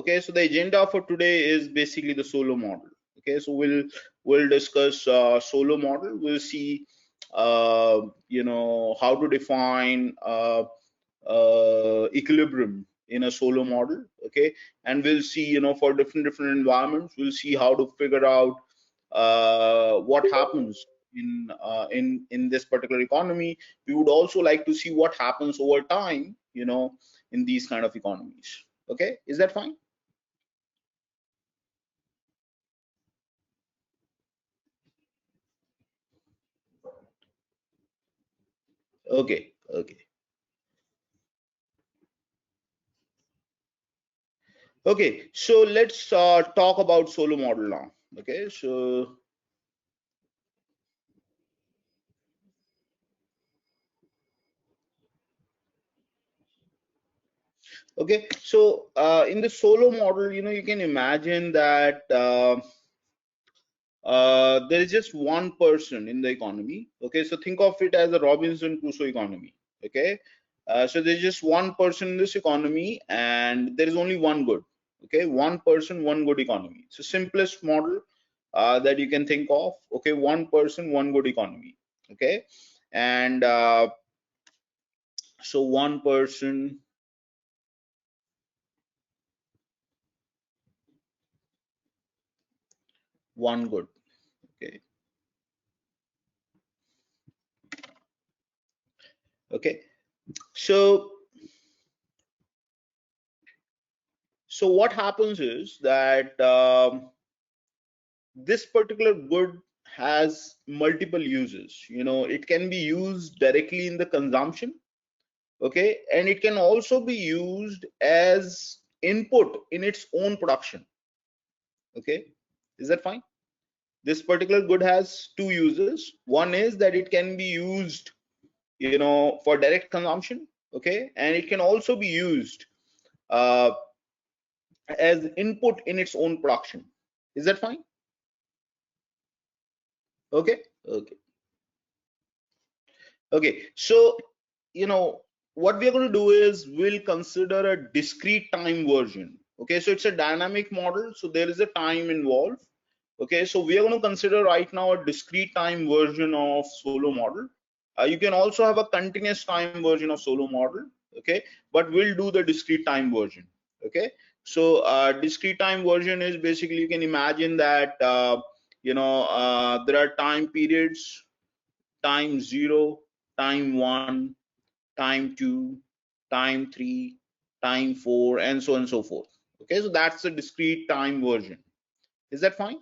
okay, so the agenda for today is basically the Solow model. Okay, so we'll discuss Solow model. We'll see how to define equilibrium in a Solow model. Okay, and we'll see for different environments, we'll see how to figure out what happens in this particular economy. We would also like to see what happens over time in these kind of economies. Okay, is that fine? Okay, okay, okay. So let's talk about Solow model now. Okay, so okay, so in the Solow model, you can imagine that there is just one person in the economy. Okay, so think of it as a Robinson Crusoe economy. Okay, so there's just one person in this economy, and there is only one good. Okay, one person, one good economy. So simplest model that you can think of. Okay, one person, one good economy. Okay, and so one person, one good. Okay, okay. So what happens is that this particular good has multiple uses. It can be used directly in the consumption. Okay, and it can also be used as input in its own production. Okay, is that fine? This particular good has two uses. One is that it can be used for direct consumption. Okay, and it can also be used uh, as input in its own production. Is that fine? Okay, okay, okay. So what we are going to do is we'll consider a discrete time version. Okay, so it's a dynamic model, so there is a time involved. Okay, so we are going to consider right now a discrete time version of Solow model. You can also have a continuous time version of Solow model. Okay, but we'll do the discrete time version. Okay, so discrete time version is basically, you can imagine that there are time periods: time 0, time 1, time 2, time 3, time 4, and so on and so forth. Okay, so that's the discrete time version. Is that fine?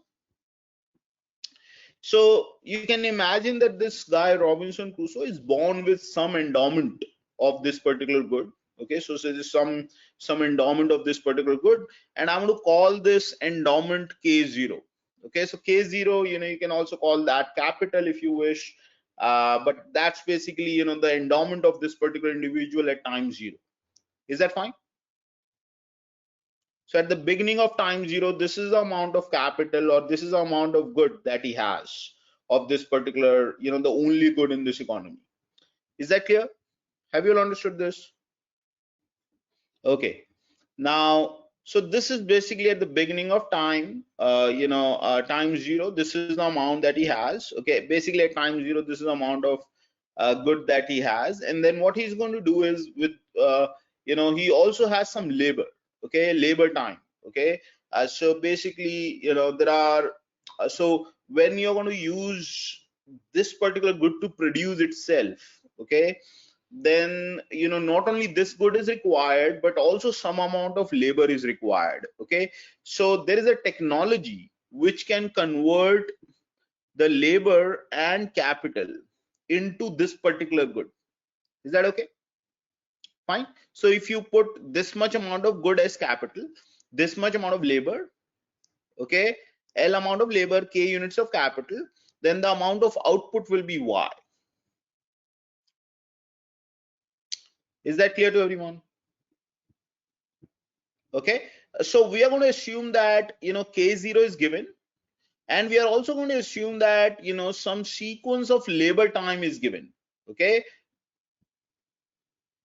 So you can imagine that this guy Robinson Crusoe is born with some endowment of this particular good. Okay, so there's some endowment of this particular good, and I'm going to call this endowment K0. Okay, so K0, you can also call that capital if you wish, but that's basically the endowment of this particular individual at time 0. Is that fine? So at the beginning of time 0, this is the amount of capital, or this is the amount of good that he has of this particular, the only good in this economy. Is that clear? Have you all understood this? Okay. Now, so this is basically at the beginning of time, time 0. This is the amount that he has. Okay. Basically at time 0, this is the amount of good that he has. And then what he's going to do is with, he also has some labor. Okay. Labor time. Okay. So basically, there are, so when you're going to use this particular good to produce itself, okay, then not only this good is required, but also some amount of labor is required. Okay, so there is a technology which can convert the labor and capital into this particular good. Is that okay? Fine. So if you put this much amount of good as capital, this much amount of labor, okay, L amount of labor, K units of capital, then the amount of output will be Y. Is that clear to everyone? Okay, so we are going to assume that K0 is given, and we are also going to assume that some sequence of labor time is given. Okay,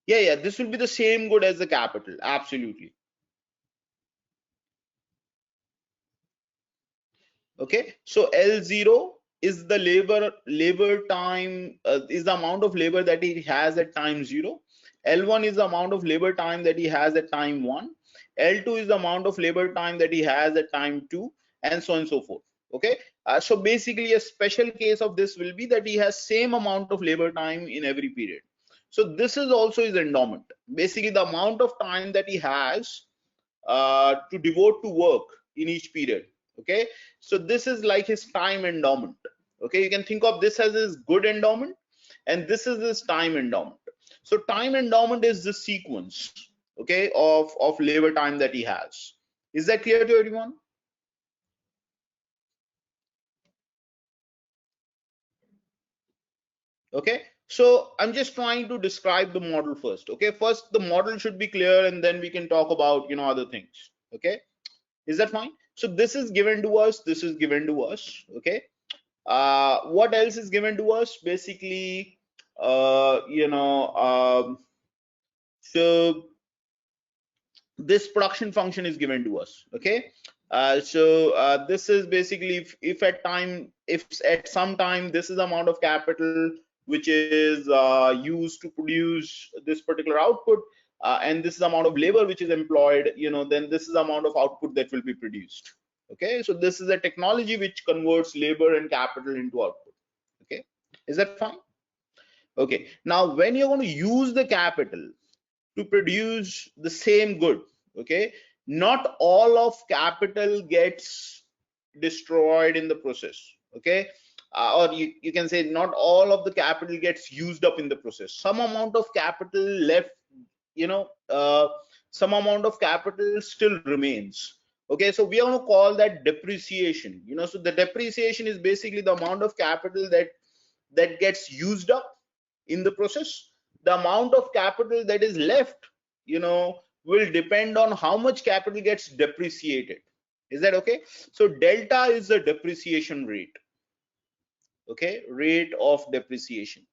yeah, this will be the same good as the capital. Absolutely. Okay, so L0 is the labor time, is the amount of labor that he has at time 0. L1 is the amount of labor time that he has at time 1. L2 is the amount of labor time that he has at time 2, and so on and so forth. Okay, so basically a special case of this will be that he has same amount of labor time in every period. So this is also his endowment, basically the amount of time that he has to devote to work in each period. Okay, so this is like his time endowment. Okay, you can think of this as his good endowment, and this is his time endowment. So time endowment is the sequence, okay, of labor time that he has. Is that clear to everyone? Okay, so I'm just trying to describe the model first. Okay, first the model should be clear, and then we can talk about other things. Okay, is that fine? So this is given to us, this is given to us. Okay, what else is given to us? Basically, so this production function is given to us. Okay, this is basically if at some time this is the amount of capital which is used to produce this particular output, and this is the amount of labor which is employed, then this is the amount of output that will be produced. Okay, so this is a technology which converts labor and capital into output. Okay, is that fine? Okay, now when you're going to use the capital to produce the same good, okay, not all of capital gets destroyed in the process. Okay, or you can say not all of the capital gets used up in the process. Some amount of capital left, you know uh, some amount of capital still remains. Okay, so we are going to call that depreciation. So the depreciation is basically the amount of capital that gets used up in the process. The amount of capital that is left, will depend on how much capital gets depreciated. Is that okay? So delta is the depreciation rate. Okay, rate of depreciation.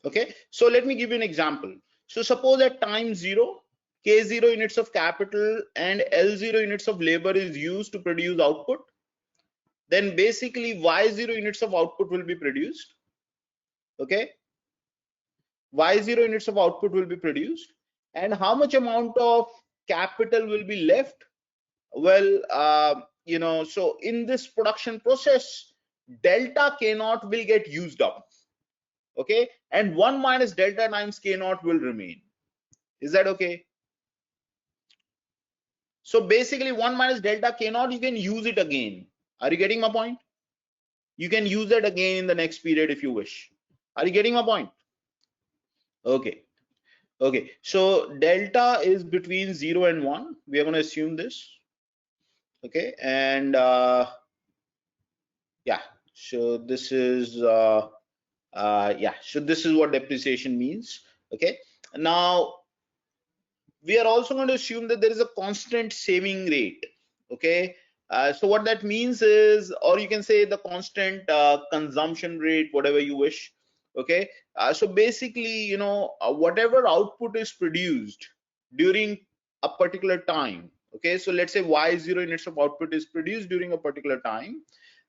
Okay, so let me give you an example. So suppose at time 0, k0 units of capital and L0 units of labor is used to produce output, then basically y0 units of output will be produced. Okay, y0 units of output will be produced, and how much amount of capital will be left? Well, so in this production process, delta k naught will get used up. Okay, and 1 minus delta times k naught will remain. Is that okay? So basically 1 minus delta k naught, you can use it again. Are you getting my point? You can use it again in the next period if you wish. Are you getting my point? Okay. Okay, so delta is between 0 and 1. We are going to assume this. Okay, and yeah, so this is so this is what depreciation means. Okay, now we are also going to assume that there is a constant saving rate. Okay, so what that means is, or you can say the constant consumption rate, whatever you wish. Okay, so basically, whatever output is produced during a particular time. Okay, so let's say y0 units of output is produced during a particular time,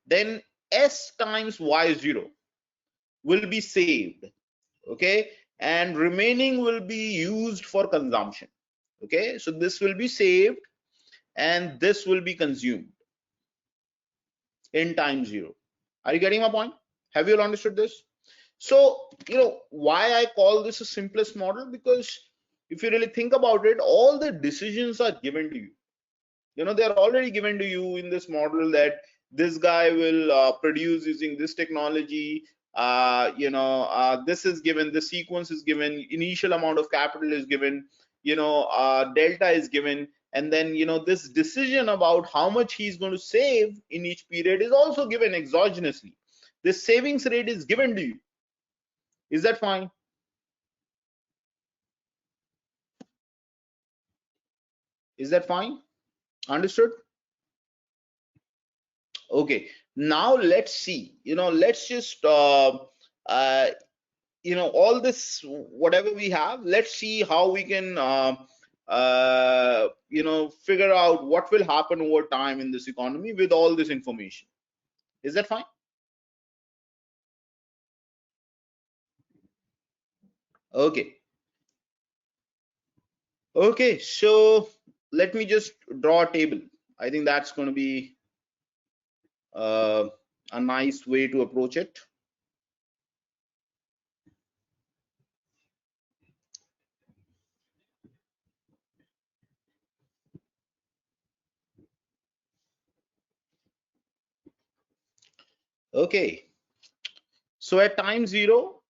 then s times y0 will be saved. Okay, and remaining will be used for consumption. Okay, so this will be saved and this will be consumed in time 0. Are you getting my point? Have you all understood this? So why I call this a simplest model, because if you really think about it, all the decisions are given to you. They're already given to you in this model, that this guy will produce using this technology. This is given, the sequence is given, initial amount of capital is given, delta is given, and then this decision about how much he's going to save in each period is also given exogenously. This savings rate is given to you. Is that fine? Is that fine? Understood? Okay, now let's see. Let's just all this, whatever we have, let's see how we can figure out what will happen over time in this economy with all this information. Is that fine? Okay. Okay, so let me just draw a table. I think that's going to be uh, a nice way to approach it. Okay, so at time 0,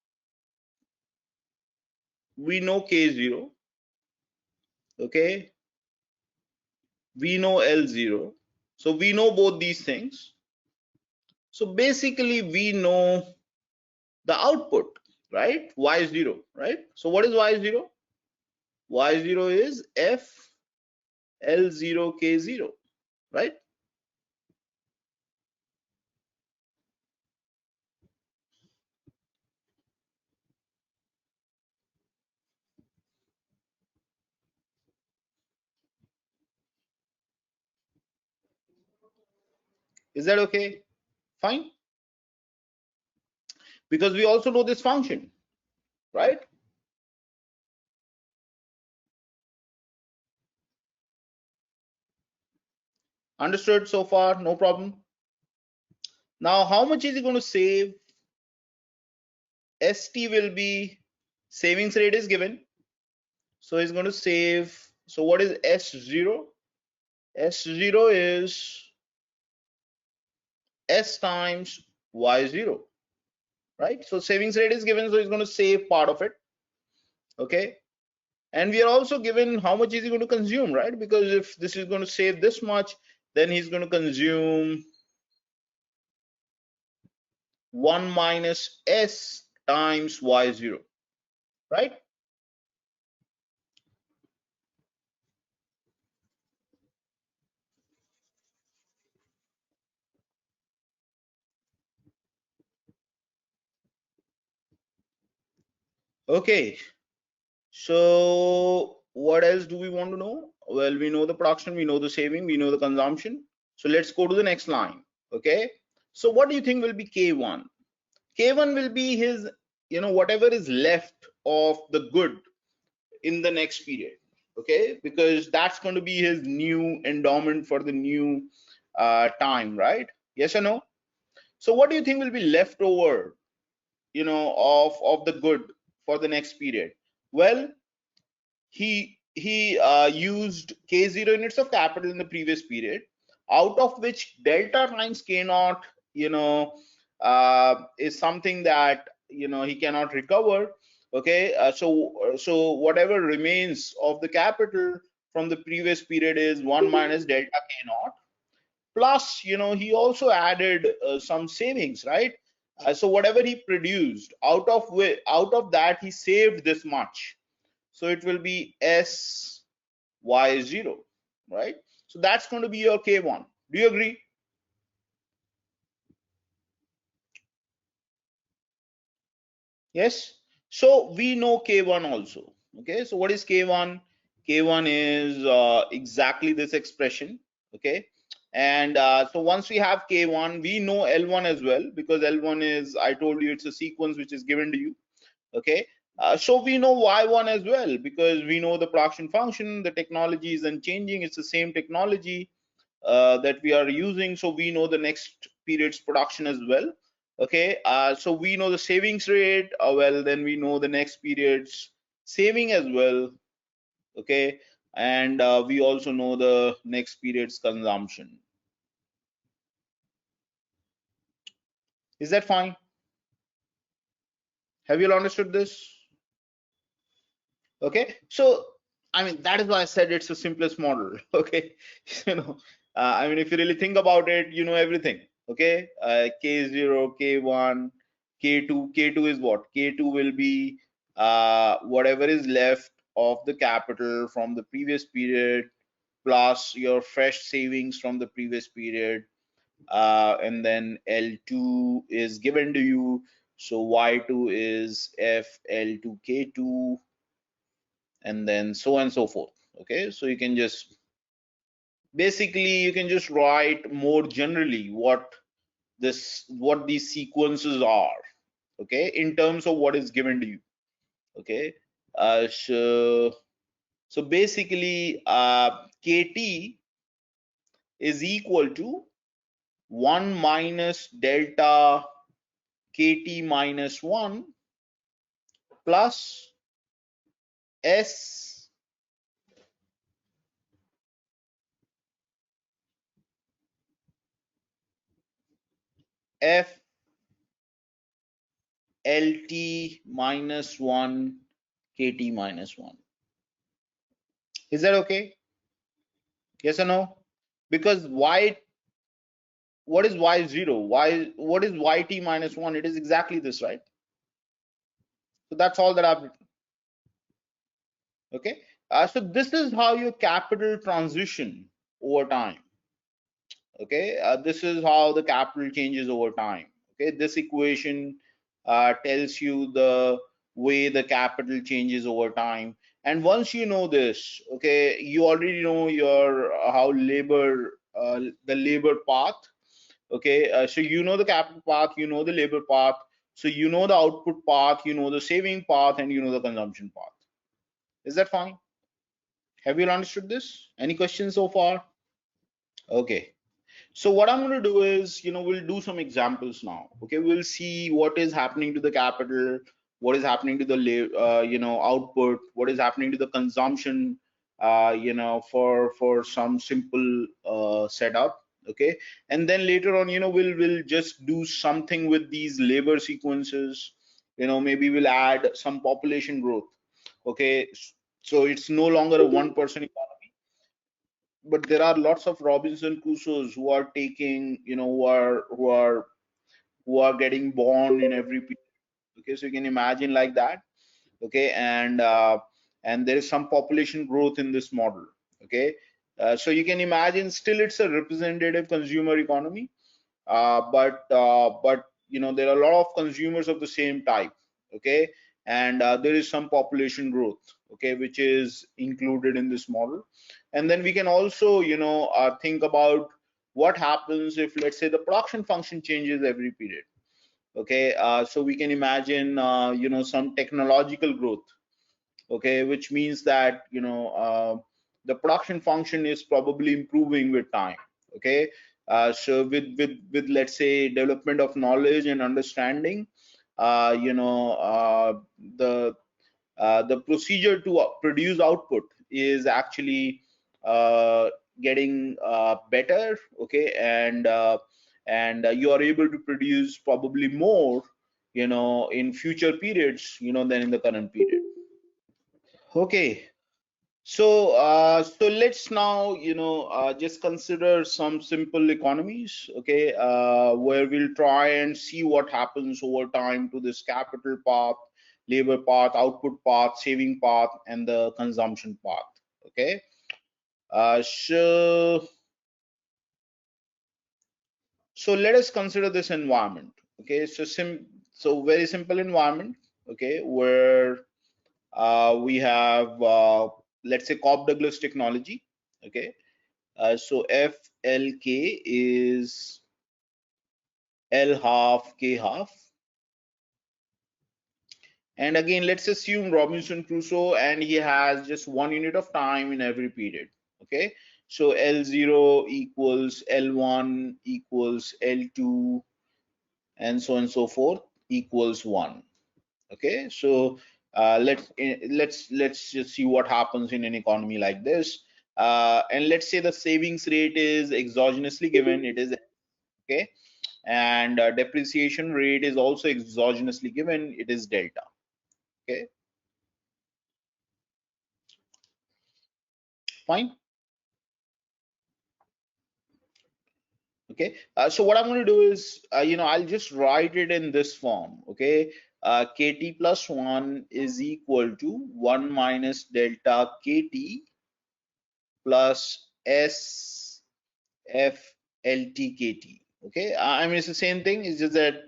we know K0. Okay, we know L0. So we know both these things. So basically, we know the output, right? Y0, right? So what is Y0? Y0 is F L0 K0, right? Is that okay? Fine. Because we also know this function, right? Understood so far? No problem. Now, how much is he going to save? ST will be, savings rate is given. So he's going to save. So what is S0? S0 is S times Y0, right? So savings rate is given, so he's going to save part of it. Okay. And we are also given how much is he going to consume, right? Because if this is going to save this much, then he's going to consume 1 minus S times Y0, right? Okay. So what else do we want to know? Well, we know the production, we know the saving, we know the consumption. So let's go to the next line. Okay. So what do you think will be K1? K1 will be his, whatever is left of the good in the next period. Okay, because that's going to be his new endowment for the new time, right? Yes or no? So what do you think will be left over, of the good for the next period? Well, he used K0 units of capital in the previous period, out of which delta times K naught, is something that he cannot recover. Okay, so whatever remains of the capital from the previous period is 1 minus delta K naught. Plus, he also added some savings, right? So whatever he produced, out of that he saved this much, so it will be SY0, right? So that's going to be your K1. Do you agree? Yes. So we know K1 also. Okay. So what is K1? K1 is exactly this expression. Okay. And so once we have K1, we know L1 as well, because L1 is, I told you, it's a sequence which is given to you. Okay. So we know Y1 as well, because we know the production function. The technology isn't changing, it's the same technology that we are using. So we know the next period's production as well. Okay, so we know the savings rate. Well, then we know the next period's saving as well. Okay, and we also know the next period's consumption. Is that fine? Have you all understood this? Okay, so I mean, that is why I said it's the simplest model. Okay, I mean, if you really think about it, you know everything. Okay, K0, K1, K2. K2 is what? K2 will be whatever is left of the capital from the previous period plus your fresh savings from the previous period, and then L2 is given to you. So y2 is FL2K2, and then so on and so forth. Okay, so you can just basically you can just write more generally what these sequences are, okay, in terms of what is given to you. Okay, so basically kt is equal to 1 minus delta kt minus 1 plus s f lt minus 1 kt minus 1. Is that okay? Yes or no? Because y, what is y0? What is yt minus 1? It is exactly this, right? So that's all that I've written. Okay. So this is how your capital transition over time. Okay. This is how the capital changes over time. Okay. This equation tells you the way the capital changes over time. And once you know this, okay, you already know your how labor, the labor path. Okay, so you know the capital path, you know the labor path, so you know the output path, you know the saving path, and you know the consumption path. Is that fine? Have you understood this? Any questions so far? Okay. So what I'm going to do is, we'll do some examples now. Okay, we'll see what is happening to the capital, what is happening to the output, what is happening to the consumption, for some simple setup. Okay, and then later on, we'll just do something with these labor sequences. Maybe we'll add some population growth. Okay, so it's no longer a one-person economy, but there are lots of Robinson Crusoes who are taking, who are getting born in every period. Okay, so you can imagine like that. Okay, and there is some population growth in this model. Okay, so you can imagine still it's a representative consumer economy, but there are a lot of consumers of the same type. Okay, and there is some population growth, okay, which is included in this model. And then we can also think about what happens if, let's say, the production function changes every period. Okay, so we can imagine some technological growth, okay, which means that the production function is probably improving with time. Okay, so with let's say development of knowledge and understanding, uh, you know uh, the the procedure to produce output is actually uh, getting better. Okay, and you are able to produce probably more in future periods than in the current period. Okay, so let's now just consider some simple economies, okay, where we'll try and see what happens over time to this capital path, labor path, output path, saving path, and the consumption path. Okay, so let us consider this environment. Okay, so very simple environment. Okay, where we have let's say Cobb Douglas technology. Okay, so FLK is L half K half. And again, let's assume Robinson Crusoe and he has just 1 unit of time in every period. Okay, so L0 equals L1 equals L2 and so on and so forth equals 1. Okay, so let's just see what happens in an economy like this. And let's say the savings rate is exogenously given, it is okay, and depreciation rate is also exogenously given, it is delta. Okay, fine. Okay, so what I'm going to do is I'll just write it in this form. Okay, kt plus 1 is equal to 1 minus delta kt plus s f lt kt. Okay, I mean it's the same thing, it's just that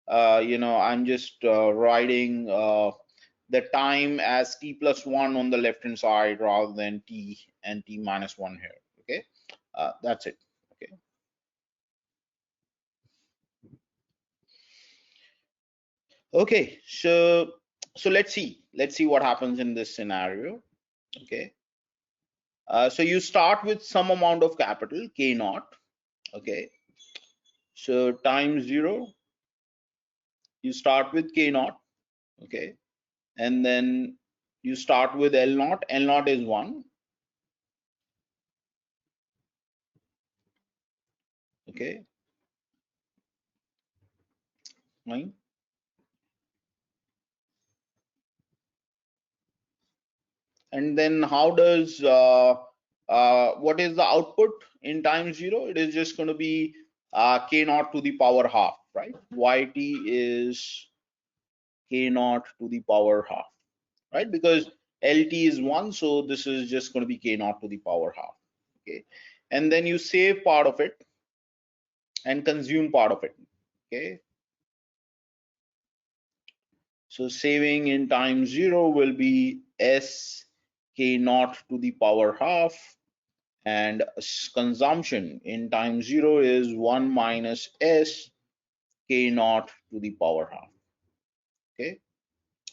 I'm just writing the time as t plus 1 on the left hand side rather than t and t minus 1 here. Okay, that's it. Okay. Okay, so let's see what happens in this scenario. Okay, so you start with some amount of capital k naught. Okay, so time 0, you start with k naught. Okay, and then you start with L naught. L naught is 1. Okay, fine. And then how does what is the output in time 0? It is just going to be k naught to the power half, right? Yt is k naught to the power half, right? Because Lt is 1, so this is just going to be k naught to the power half. Okay, and then you save part of it and consume part of it. Okay, so saving in time 0 will be s k naught to the power half, and consumption in time 0 is 1 minus s k naught to the power half. Okay,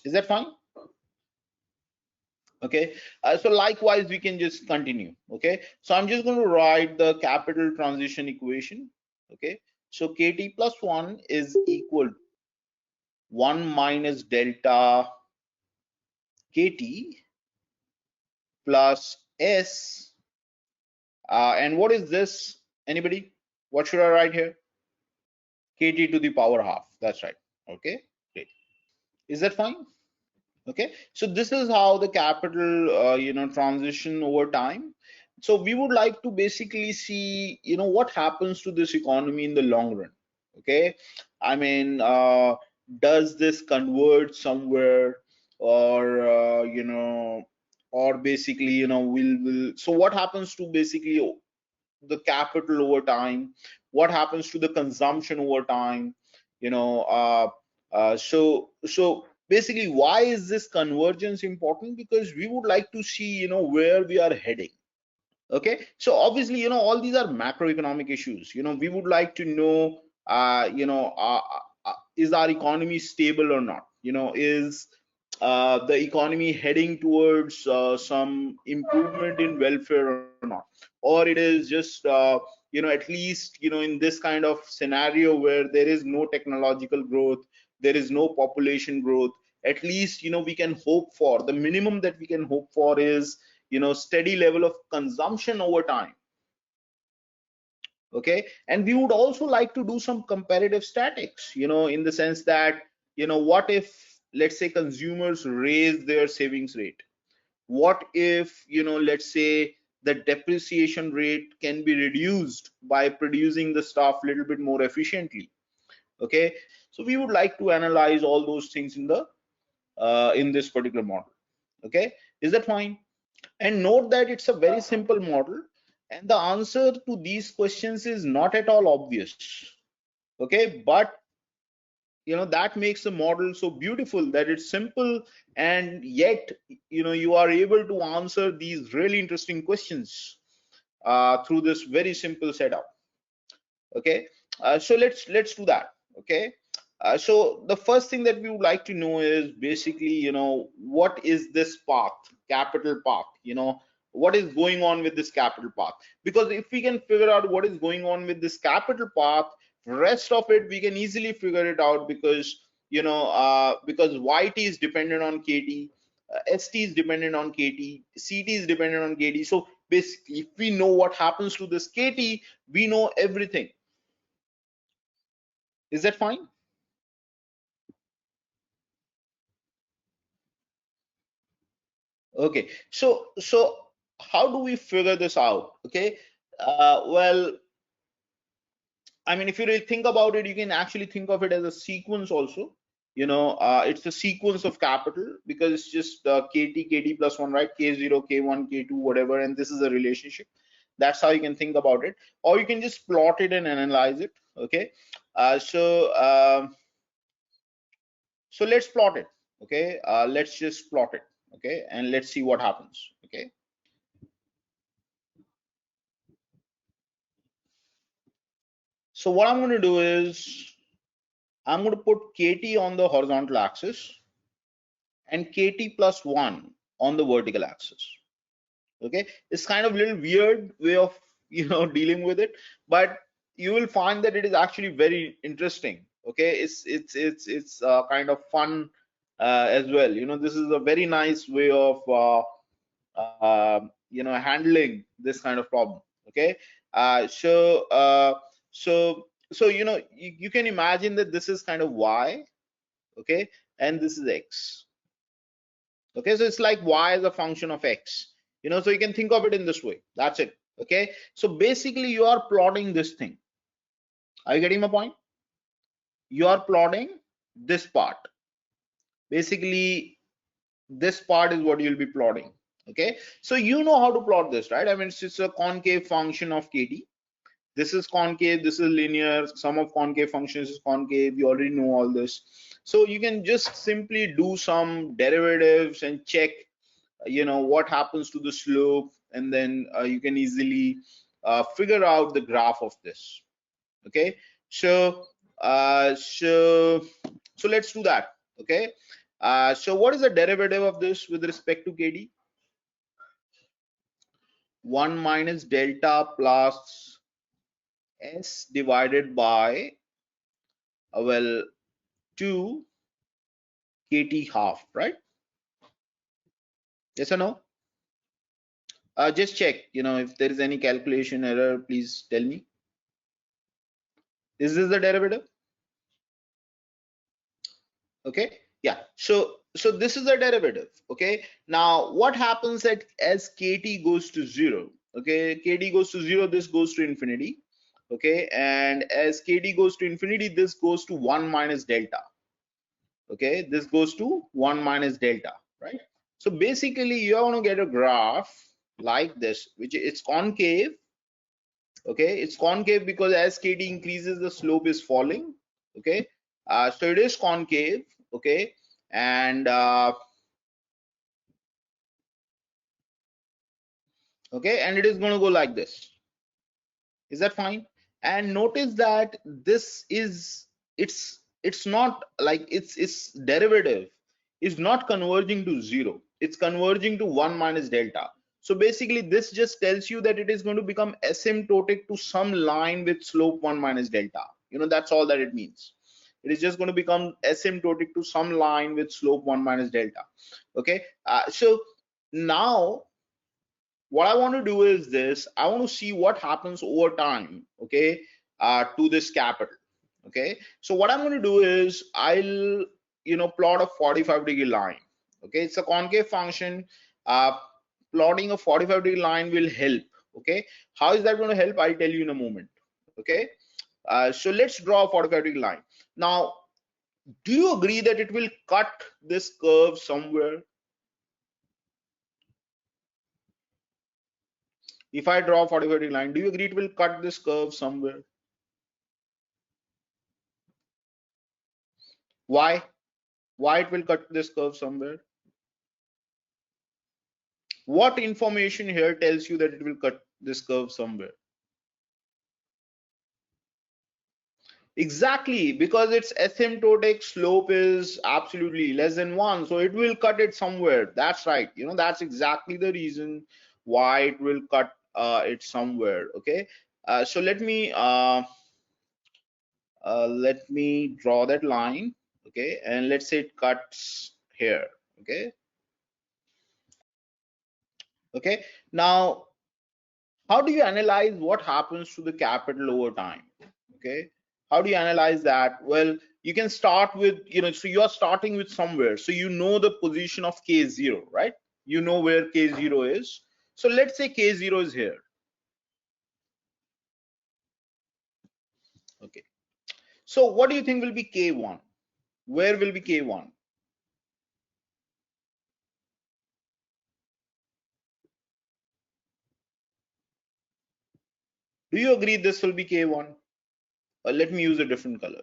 is that fine? Okay, so likewise we can just continue. Okay, so I'm just going to write the capital transition equation. Okay, so kt plus 1 is equal to 1 minus delta kt plus s, and what is this? Anybody? What should I write here? Kt to the power half. That's right. Okay, great. Is that fine? Okay, so this is how the capital transition over time. So we would like to basically see what happens to this economy in the long run. Okay, I mean, does this convert somewhere, or or basically will so what happens to basically the capital over time, what happens to the consumption over time, so basically why is this convergence important? Because we would like to see where we are heading. Okay, so obviously all these are macroeconomic issues. We would like to know is our economy stable or not? Is the economy heading towards some improvement in welfare or not, or it is just at least in this kind of scenario where there is no technological growth, there is no population growth, at least we can hope for the minimum that we can hope for is steady level of consumption over time. Okay, and we would also like to do some comparative statics, in the sense that what if, let's say, consumers raise their savings rate? What if let's say the depreciation rate can be reduced by producing the stuff a little bit more efficiently? Okay, so we would like to analyze all those things in this particular model. Okay, is that fine? And note that it's a very simple model, and the answer to these questions is not at all obvious. Okay, but that makes the model so beautiful, that it's simple, and yet you are able to answer these really interesting questions through this very simple setup. Okay, so let's do that. Okay, so the first thing that we would like to know is basically what is this path, capital path? What is going on with this capital path? Because if we can figure out what is going on with this capital path, rest of it we can easily figure it out, because because yt is dependent on kt, st is dependent on kt, ct is dependent on kt. So basically if we know what happens to this kt, we know everything. Is that fine? Okay, so how do we figure this out? Okay, well, I mean, if you really think about it, you can actually think of it as a sequence also. It's a sequence of capital, because it's just kt plus 1, right? K0, k1, k2, whatever, and this is a relationship. That's how you can think about it, or you can just plot it and analyze it. Okay, so So let's plot it. Okay, let's just plot it. Okay, and let's see what happens. Okay, so what I'm going to do is I'm going to put KT on the horizontal axis and KT plus 1 on the vertical axis. Okay, it's kind of a little weird way of dealing with it, but you will find that it is actually very interesting. Okay, it's kind of fun as well. This is a very nice way of handling this kind of problem. Okay, so you can imagine that this is kind of y. Okay, and this is x. Okay, so it's like y as a function of x. So you can think of it in this way. That's it. Okay, so basically you are plotting this thing. Are you getting my point? You are plotting this part. Basically this part is what you'll be plotting. Okay, so you know how to plot this, right? I mean, it's just a concave function of KT. This is concave, this is linear, sum of concave functions is concave. You already know all this, so you can just simply do some derivatives and check what happens to the slope, and then you can easily figure out the graph of this. Okay, so so let's do that. Okay, so what is the derivative of this with respect to KD? 1 minus delta plus s divided by well 2 KT half, right? Yes or no? Just check, if there is any calculation error, please tell me. Is this the derivative? Okay, yeah, so this is a derivative. Okay, now what happens as KT goes to 0? Okay, KT goes to 0, this goes to infinity. Okay, and as KT goes to infinity, this goes to 1 minus delta. Okay, this goes to 1 minus delta, right? So basically you're going to get a graph like this, which it's concave. Okay, it's concave because as KT increases, the slope is falling. Okay, so it is concave. Okay, and okay, and it is going to go like this. Is that fine? And notice that this is it's not like its derivative is not converging to 0. It's converging to 1 minus delta. So basically this just tells you that it is going to become asymptotic to some line with slope 1 minus delta. That's all that it means. It is just going to become asymptotic to some line with slope 1 minus delta. Okay, so now what I want to do is this. I want to see what happens over time, okay, to this capital. Okay, so what I'm going to do is I'll plot a 45-degree line. Okay, it's a concave function. Plotting a 45-degree line will help. Okay, how is that going to help? I'll tell you in a moment. Okay, so let's draw a 45-degree line. Now, do you agree that it will cut this curve somewhere? If I draw a 45-degree line, do you agree it will cut this curve somewhere? Why? Why it will cut this curve somewhere? What information here tells you that it will cut this curve somewhere? Exactly, because its asymptotic slope is absolutely less than 1, so it will cut it somewhere. That's right. That's exactly the reason why it will cut it somewhere. Okay, so let me draw that line. Okay, and let's say it cuts here. Okay, okay. Now, how do you analyze what happens to the capital over time? Okay, how do you analyze that? Well, you can start with, so you're starting with somewhere, so you know the position of k0, right? You know where k0 is. So let's say k0 is here. Okay, so what do you think will be k1? Where will be k1? Do you agree this will be k1? Let me use a different color.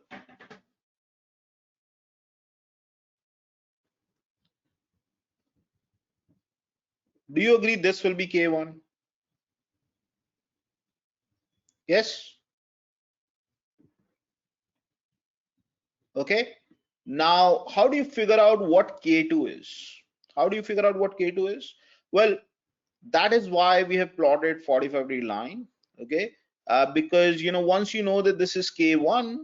Do you agree this will be K1? Yes. Okay. Now, how do you figure out what K2 is? How do you figure out what K2 is? Well, that is why we have plotted 45-degree line. Okay. Because once you know that this is K1,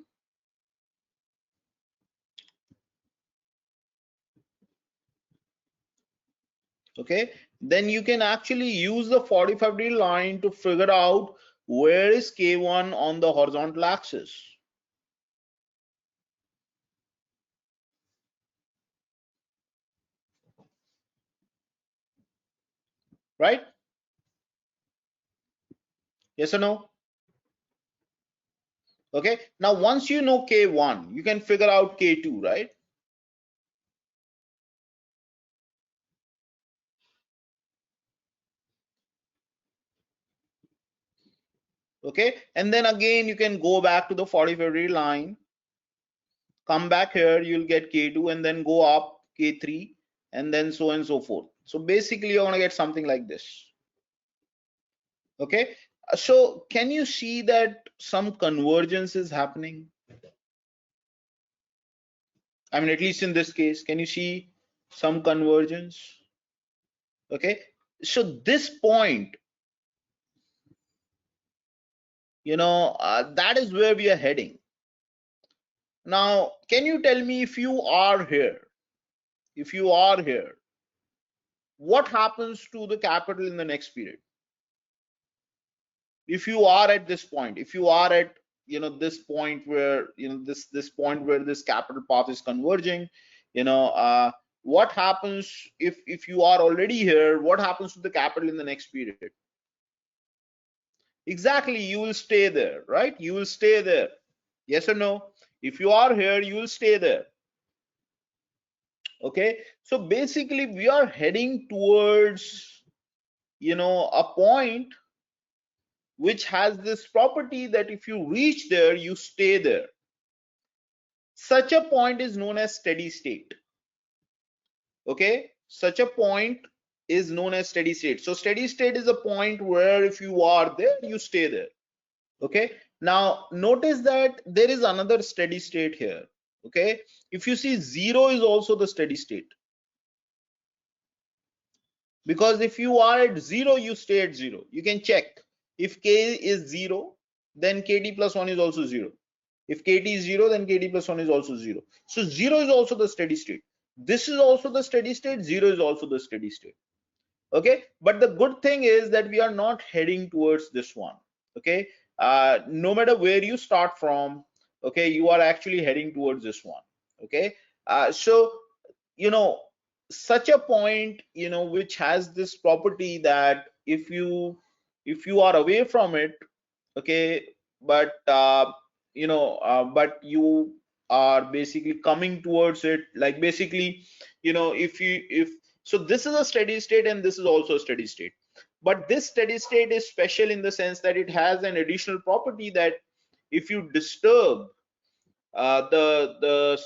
okay, then you can actually use the 45-degree line to figure out where is K1 on the horizontal axis, right? Yes or no? Okay. Now, once you know K1, you can figure out K2, right? Okay. And then again, you can go back to the 45-degree line, come back here, you'll get K2, and then go up K3, and then so on and so forth. So basically, you're going to get something like this. Okay. So can you see that some convergence is happening? I mean, at least in this case, can you see some convergence? Okay. So this point, that is where we are heading. Now, can you tell me, if you are here, what happens to the capital in the next period? If you are at this point, if you are at this point where this point where this capital path is converging, what happens if you are already here? What happens to the capital in the next period? Exactly, you will stay there, right? You will stay there. Yes or no? If you are here, you will stay there. Okay. So basically, we are heading towards a point which has this property that if you reach there, you stay there. Such a point is known as steady state. Okay. Such a point is known as steady state. So steady state is a point where if you are there, you stay there. Okay. Now notice that there is another steady state here. Okay. If you see, 0 is also the steady state, because if you are at 0, you stay at 0. You can check. If k is 0, then kt plus 1 is also 0. If kt is 0, then kt plus 1 is also 0. So 0 is also the steady state. This is also the steady state. 0 is also the steady state. Okay. But the good thing is that we are not heading towards this one. Okay. No matter where you start from, okay, you are actually heading towards this one. Okay. So such a point which has this property that if you are away from it, okay, but but you are basically coming towards it, like basically if so this is a steady state and this is also a steady state, but this steady state is special in the sense that it has an additional property that if you disturb the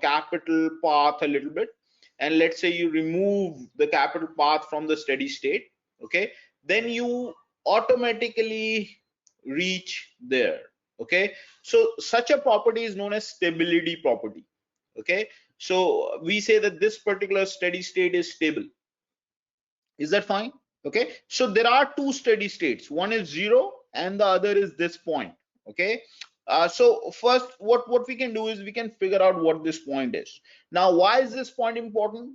capital path a little bit, and let's say you remove the capital path from the steady state, okay, then you automatically reach there. Okay. So such a property is known as stability property. Okay. So we say that this particular steady state is stable. Is that fine? Okay. So there are two steady states, one is 0 and the other is this point. Okay. So first what we can do is we can figure out what this point is. Now why is this point important?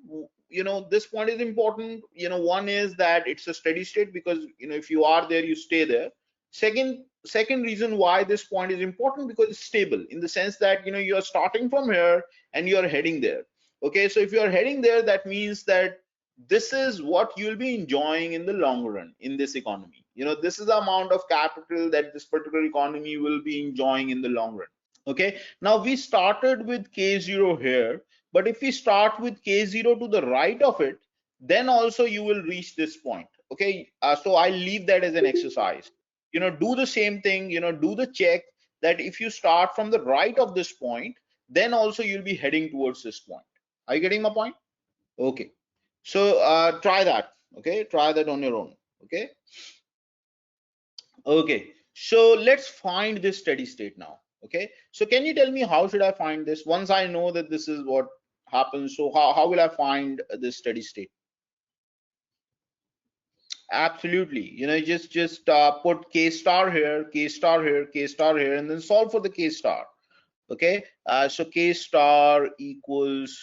This point is important. One is that it's a steady state, because if you are there, you stay there. Second reason why this point is important, because it's stable in the sense that you are starting from here and you are heading there. Okay. So if you are heading there, that means that this is what you'll be enjoying in the long run in this economy. This is the amount of capital that this particular economy will be enjoying in the long run. Okay. Now we started with k0 here, but if we start with k0 to the right of it, then also you will reach this point. Okay. So I'll leave that as an exercise. Do the same thing. Do the check that if you start from the right of this point, then also you'll be heading towards this point. Are you getting my point? Okay. So try that. Okay, try that on your own. Okay. Okay, so let's find this steady state now. Okay, so can you tell me how should I find this once I know that this is what happens? So how will I find this steady state? Absolutely, just put k star here, k star here, k star here, and then solve for the k star. Okay, so k star equals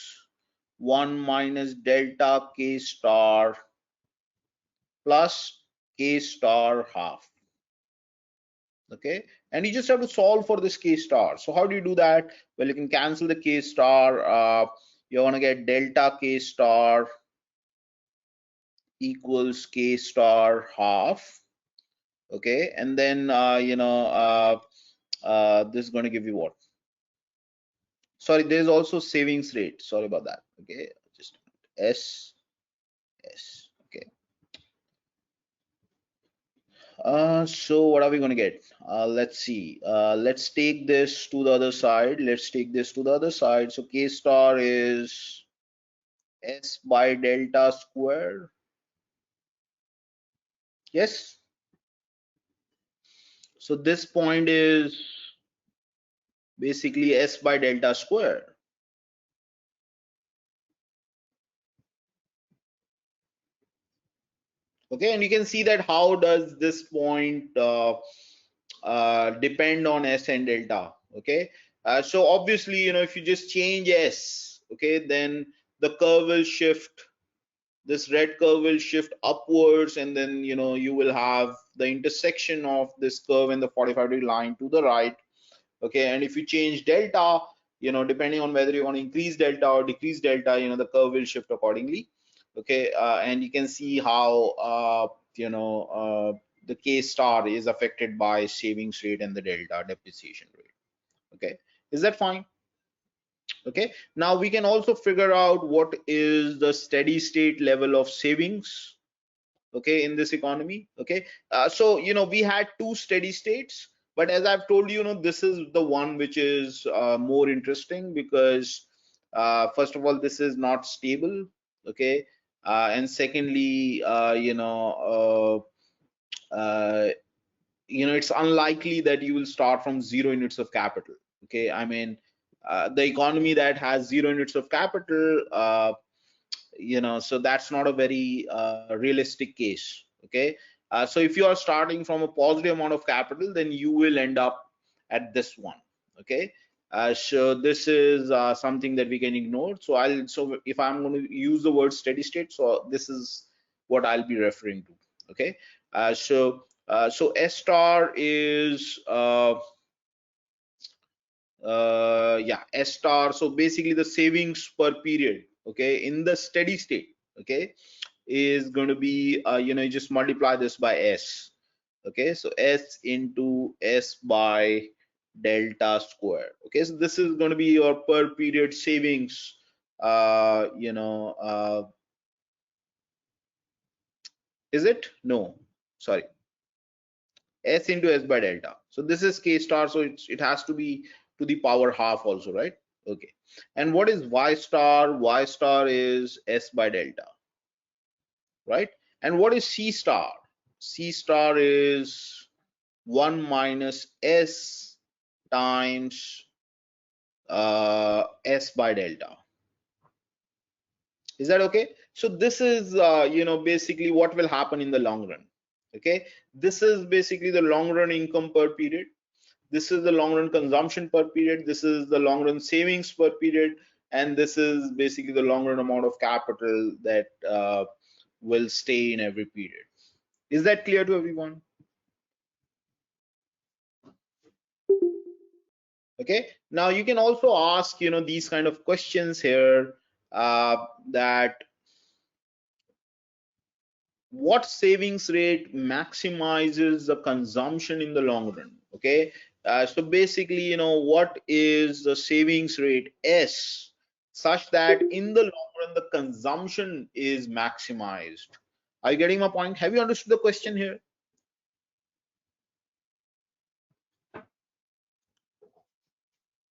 1 minus delta k star plus k star half. Okay, and you just have to solve for this k star. So how do you do that? Well, you can cancel the k star. You're going to get delta k star equals k star half. Okay, and then this is going to give you what? Sorry, there is also savings rate. Sorry about that. Okay, just s. Okay, so what are we going to get? Let's see. Let's take this to the other side. Let's take this to the other side. So k star is s by delta square. Yes. So this point is basically s by delta square. Okay, and you can see that how does this point depend on s and delta. Okay, so obviously, if you just change s, okay, then the curve will shift. This red curve will shift upwards, and then you will have the intersection of this curve and the 45-degree line to the right. Okay, and if you change delta, depending on whether you want to increase delta or decrease delta, the curve will shift accordingly. Okay, and you can see how the k star is affected by savings rate and the delta depreciation rate. Okay, is that fine? Okay, now we can also figure out what is the steady state level of savings, okay, in this economy. Okay, so we had two steady states, but as I've told you, this is the one which is more interesting because first of all, this is not stable. Okay, and secondly, it's unlikely that you will start from 0 units of capital. Okay, I mean, the economy that has 0 units of capital, so that's not a very realistic case. Okay, so if you are starting from a positive amount of capital, then you will end up at this one. Okay, so this is something that we can ignore. So if I'm going to use the word steady state, so this is what I'll be referring to. Okay, so S star is yeah, S star. So basically the savings per period, okay, in the steady state, okay, is going to be you just multiply this by S. Okay, so S into S by delta square. Okay, so this is going to be your per period savings. Is it? No, sorry. S into S by delta. So this is K star, so it has to be to the power half also, right? Okay. And what is Y star? Y star is S by delta, right? And what is C star? C star is 1 minus S times S by delta. Is that okay? So this is basically what will happen in the long run. Okay, this is basically the long run income per period. This is the long run consumption per period. This is the long run savings per period, and this is basically the long run amount of capital that will stay in every period. Is that clear to everyone? Okay, now you can also ask these kind of questions here, that what savings rate maximizes the consumption in the long run. Okay, so basically what is the savings rate S such that in the long run the consumption is maximized. Are you getting my point? Have you understood the question here?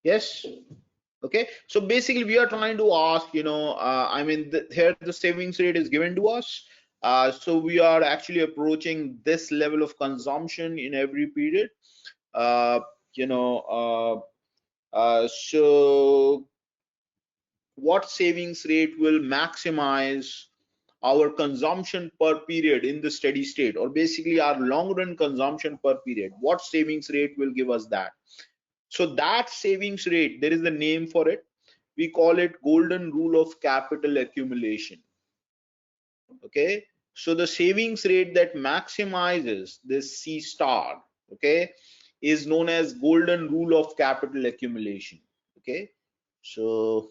Yes. Okay, so basically we are trying to ask, I mean, here the savings rate is given to us. So we are actually approaching this level of consumption in every period. uh, you know so what savings rate will maximize our consumption per period in the steady state, or basically our long run consumption per period? What savings rate will give us that? So that savings rate, there is a name for it. We call it golden rule of capital accumulation. Okay, so the savings rate that maximizes this C star, okay, is known as golden rule of capital accumulation. Okay, so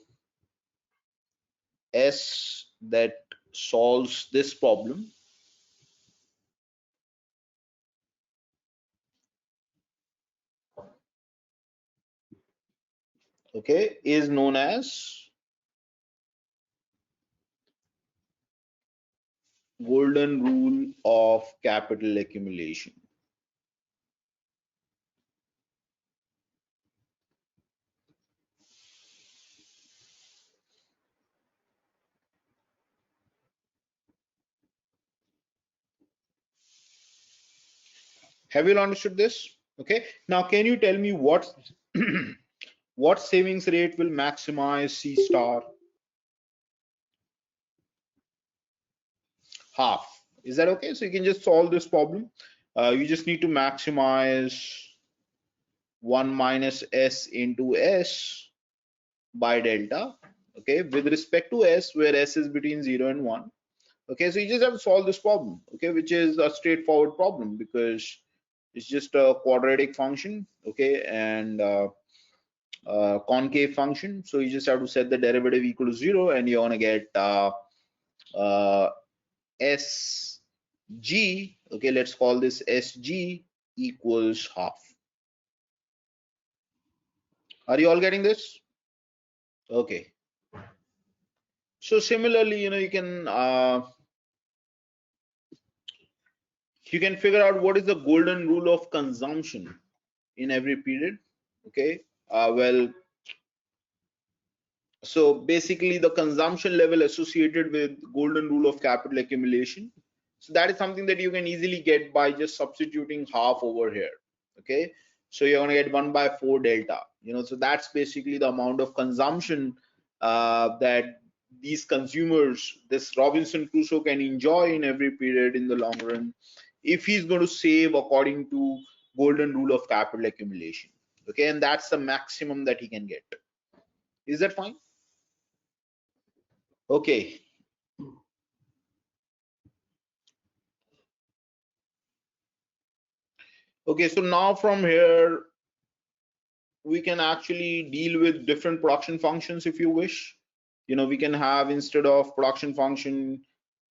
S that solves this problem, okay, is known as golden rule of capital accumulation. Have you understood this? Okay, now can you tell me what what savings rate will maximize C star? Half. Is that okay? So you can just solve this problem. You just need to maximize 1 minus S into S by delta, okay, with respect to S, where S is between 0 and 1. Okay, so you just have to solve this problem, okay, which is a straightforward problem because it's just a quadratic function, okay, and concave function. So you just have to set the derivative equal to 0, and you're gonna get uh, SG, okay, let's call this SG equals half. Are you all getting this? Okay. So similarly, you can figure out what is the golden rule of consumption in every period. Okay. Well, so basically the consumption level associated with golden rule of capital accumulation. So that is something that you can easily get by just substituting half over here. Okay, so you're going to get 1 by 4 delta, so that's basically the amount of consumption that these consumers, this Robinson Crusoe, can enjoy in every period in the long run if he's going to save according to golden rule of capital accumulation. Okay, and that's the maximum that he can get. Is that fine? Okay. Okay, so now from here, we can actually deal with different production functions if you wish. We can have, instead of production function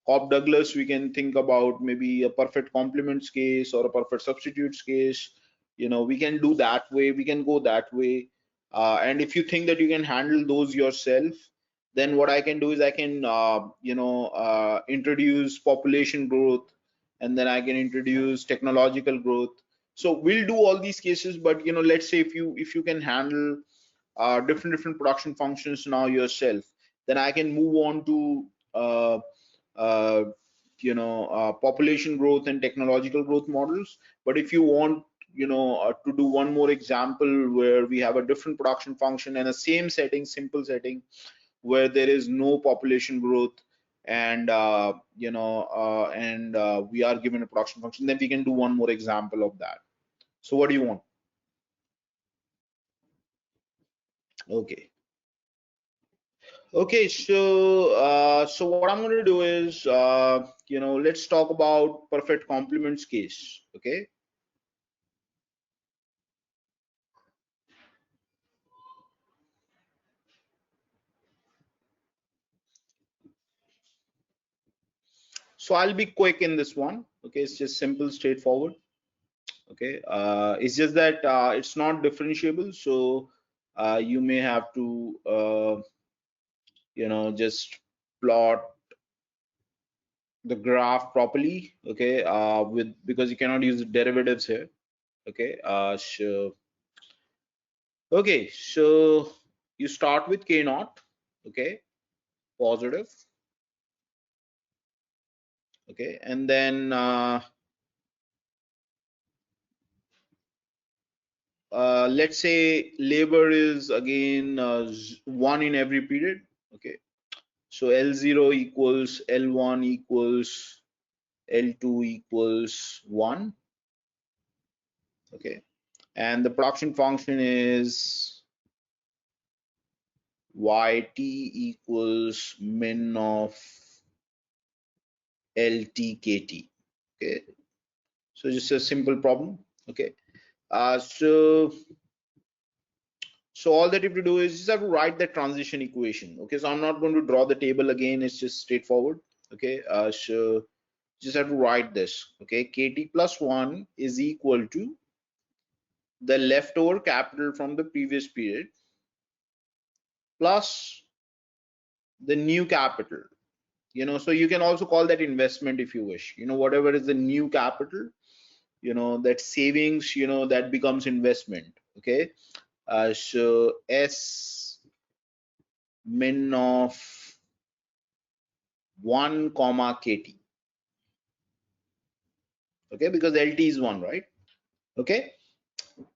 Cobb Douglas, we can think about maybe a perfect complements case or a perfect substitutes case. We can do that way, we can go that way. And if you think that you can handle those yourself, then what I can do is I can, introduce population growth, and then I can introduce technological growth. So we'll do all these cases, but let's say if you can handle different production functions now yourself, then I can move on to uh, population growth and technological growth models. But if you want to do one more example where we have a different production function and a same setting, simple setting, where there is no population growth, and we are given a production function, then we can do one more example of that. So what do you want? Okay. Okay, so what I'm going to do is, let's talk about perfect complements case. Okay. So I'll be quick in this one. Okay, it's just simple, straightforward. Okay, it's just that it's not differentiable, so you may have to, just plot the graph properly. Okay, with because you cannot use derivatives here. Okay, so you start with K naught. Okay, positive. Okay, and then let's say labor is again 1 in every period. Okay, so L0 equals L1 equals L2 equals 1. Okay, and the production function is YT equals min of LTKT. Okay, so just a simple problem. Okay, so all that you have to do is just have to write the transition equation. Okay, so I'm not going to draw the table again, it's just straightforward. Okay, so just have to write this. Okay, KT plus 1 is equal to the leftover capital from the previous period plus the new capital. So you can also call that investment if you wish. Whatever is the new capital, that savings, that becomes investment. Okay, so S min of 1 comma KT. Okay, because LT is 1, right? Okay,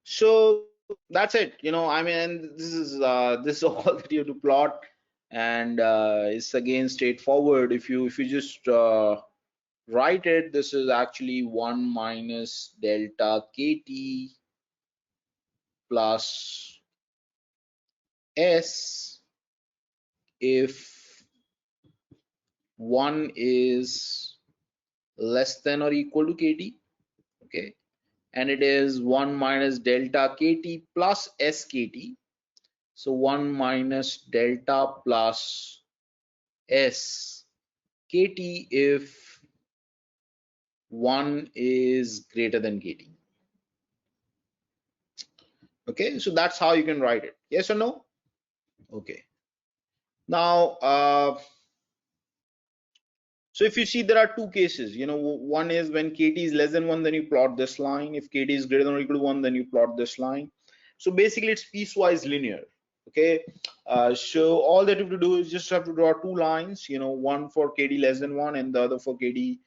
so that's it. I mean, and this is all that you have to plot, and it's again straightforward. If you just write it, this is actually 1 minus delta KT plus S if 1 is less than or equal to KT. Okay, and it is 1 minus delta KT plus SKT. So 1 minus delta plus S KT if 1 is greater than KT. Okay, so that's how you can write it. Yes or no? Okay. Now, so if you see, there are two cases. One is when KT is less than 1, then you plot this line. If KT is greater than or equal to 1, then you plot this line. So basically, it's piecewise linear. Okay. So all that you have to do is just have to draw two lines. One for KT less than 1 and the other for KT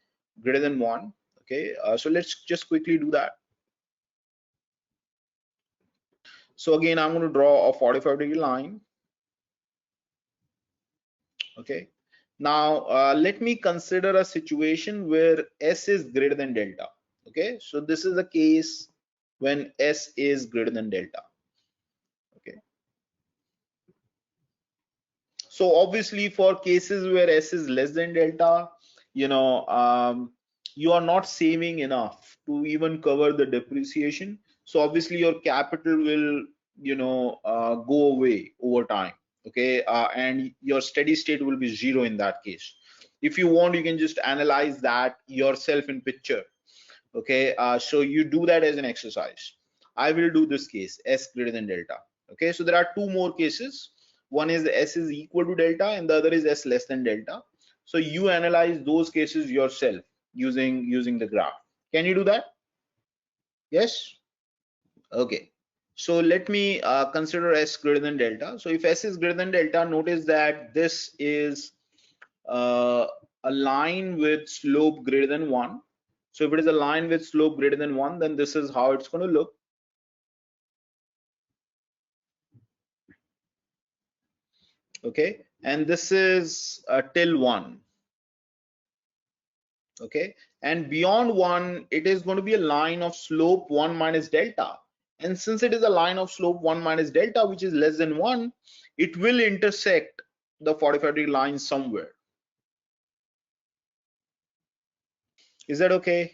greater than 1. Okay. So let's just quickly do that. So again, I'm going to draw a 45-degree line. Okay. Now let me consider a situation where S is greater than delta. Okay, so this is a case when S is greater than delta. Okay, so obviously for cases where S is less than delta, you are not saving enough to even cover the depreciation. So obviously your capital will go away over time. Okay, and your steady state will be 0 in that case. If you want, you can just analyze that yourself in picture. Okay, so you do that as an exercise. I will do this case, S greater than delta. Okay, so there are two more cases. One is S is equal to delta and the other is S less than delta. So you analyze those cases yourself using the graph. Can you do that? Yes. Okay, so let me consider S greater than delta. So if S is greater than delta, notice that this is uh, a line with slope greater than 1. So if it is a line with slope greater than 1, then this is how it's going to look. Okay, and this is till 1. Okay, and beyond 1, it is going to be a line of slope 1 minus delta. And since it is a line of slope 1 minus delta, which is less than 1, it will intersect the 45-degree line somewhere. Is that okay?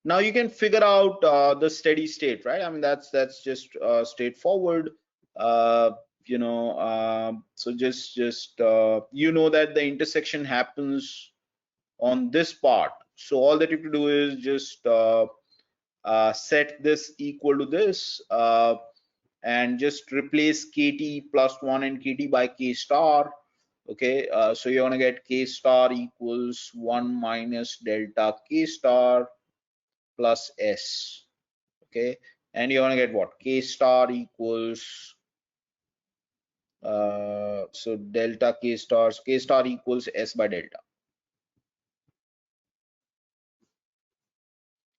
Now you can figure out the steady state, right? I mean, that's just straightforward. uh, so just that the intersection happens on this part. So all that you have to do is just set this equal to this, and just replace KT plus 1 and KT by K star. Okay, so you're gonna get K star equals 1 minus delta K star plus S. Okay, and you're gonna get what? K star equals so delta K star equals S by delta.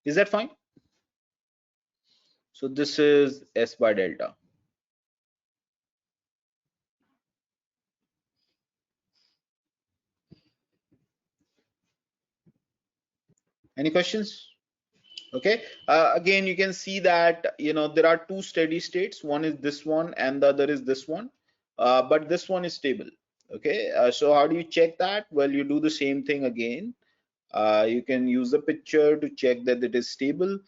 Is that fine? So this is S by delta. Any questions? Okay. Again, you can see that there are two steady states. One is this one, and the other is this one. But this one is stable. Okay. So how do you check that? Well, you do the same thing again. You can use the picture to check that it is stable.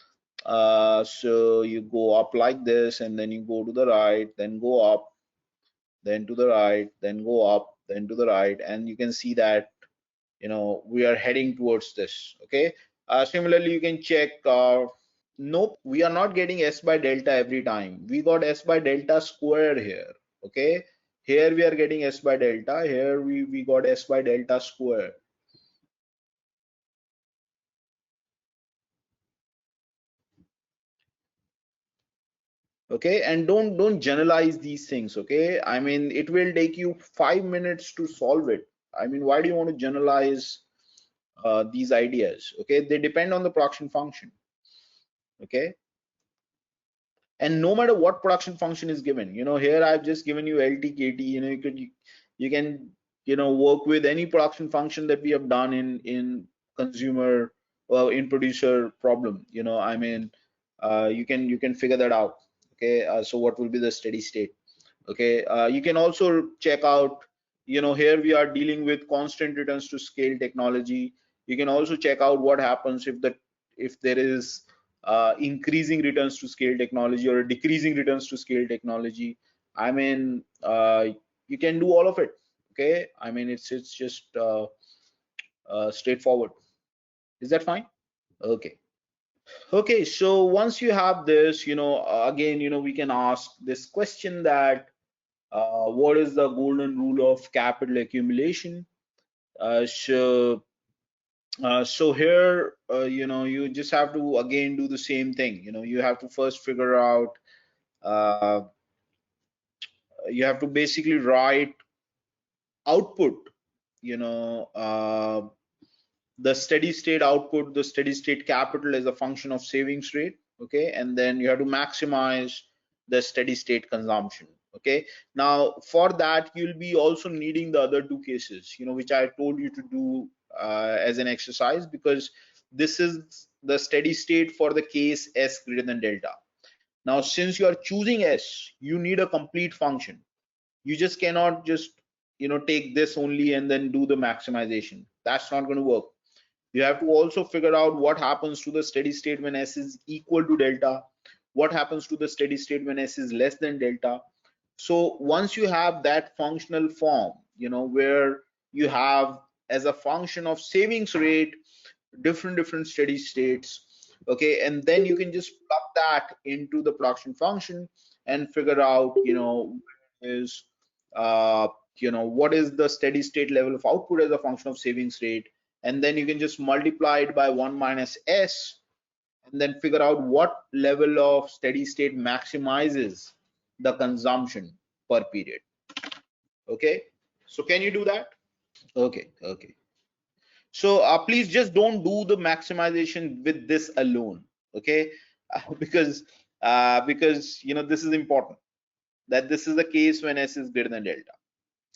So you go up like this, and then you go to the right, then go up, then to the right, then go up, then to the right, and you can see that we are heading towards this. Okay. Similarly, you can check. Nope, we are not getting S by delta every time. We got S by delta square here. Okay. Here we are getting S by delta. Here we got S by delta square. Okay, and don't generalize these things. Okay, I mean it will take you 5 minutes to solve it. I mean, why do you want to generalize these ideas? Okay, they depend on the production function. Okay, and no matter what production function is given, here I've just given you LTKT. You can work with any production function that we have done in consumer or in producer problem. I mean, you can figure that out. Okay, so what will be the steady state? Okay, you can also check out, here we are dealing with constant returns to scale technology. You can also check out what happens if there is increasing returns to scale technology or decreasing returns to scale technology. I mean, you can do all of it. Okay, I mean it's just straightforward. Is that fine? Okay. Okay, so once you have this, again, we can ask this question that what is the golden rule of capital accumulation? So here, you just have to again do the same thing. You have to first figure out. Uh, you have to basically write output. You know, the steady state output, the steady state capital is a function of savings rate. Okay, and then you have to maximize the steady state consumption. Okay, now for that you'll be also needing the other two cases, which I told you to do as an exercise, because this is the steady state for the case S greater than delta. Now since you are choosing S, you need a complete function. You just cannot just take this only and then do the maximization. That's not going to work. You have to also figure out what happens to the steady state when S is equal to delta, what happens to the steady state when S is less than delta. So once you have that functional form, where you have as a function of savings rate different steady states. Okay, and then you can just plug that into the production function and figure out is uh, what is the steady state level of output as a function of savings rate, and then you can just multiply it by 1 minus S, and then figure out what level of steady state maximizes the consumption per period. Okay, so can you do that? Okay, okay. So please just don't do the maximization with this alone. Okay, because this is important, that this is the case when S is greater than delta.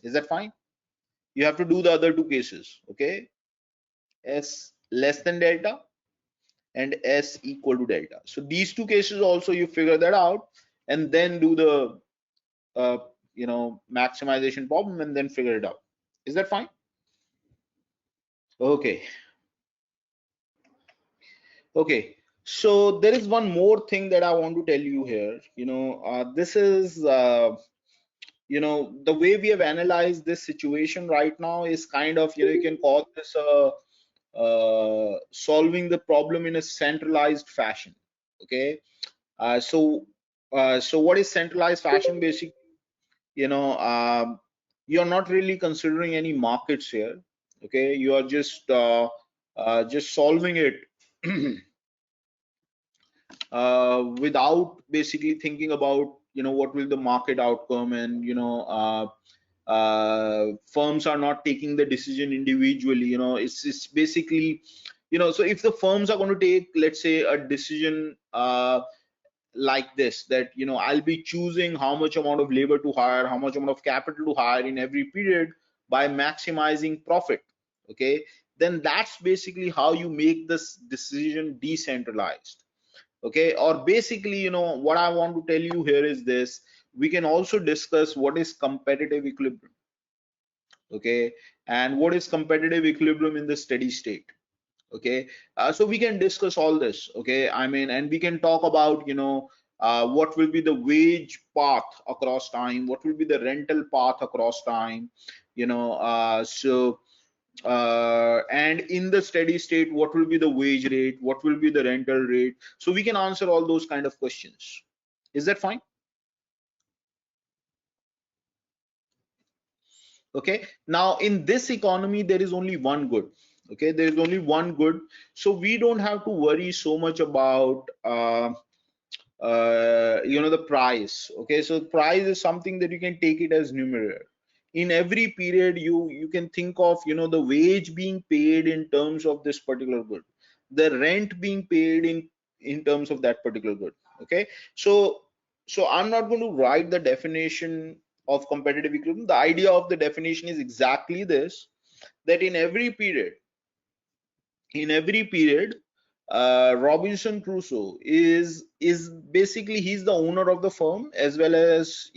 Is that fine? You have to do the other two cases. Okay, S less than delta and S equal to delta. So these two cases also you figure that out, and then do the maximization problem and then figure it out. Is that fine? Okay. Okay, so there is one more thing that I want to tell you here. This is, the way we have analyzed this situation right now is kind of, you can call this solving the problem in a centralized fashion. Okay, so what is centralized fashion? Basically, you're not really considering any markets here. Okay, you are just solving it without basically thinking about what will the market outcome, and firms are not taking the decision individually. It's basically so if the firms are going to take, let's say, a decision like this, that I'll be choosing how much amount of labor to hire, how much amount of capital to hire in every period by maximizing profit, okay, then that's basically how you make this decision decentralized. Okay, or basically, what I want to tell you here is this: we can also discuss what is competitive equilibrium, okay, and what is competitive equilibrium in the steady state. Okay, so we can discuss all this, okay, I mean, and we can talk about what will be the wage path across time, what will be the rental path across time, and in the steady state, what will be the wage rate, what will be the rental rate. So we can answer all those kind of questions. Is that fine? Okay, now in this economy there is only one good. Okay, there is only one good, so we don't have to worry so much about the price. Okay, so price is something that you can take it as numerator. In every period, you can think of the wage being paid in terms of this particular good, the rent being paid in terms of that particular good. Okay, so I'm not going to write the definition of competitive equilibrium. The idea of the definition is exactly this: that in every period, Robinson Crusoe is basically, he's the owner of the firm, as well as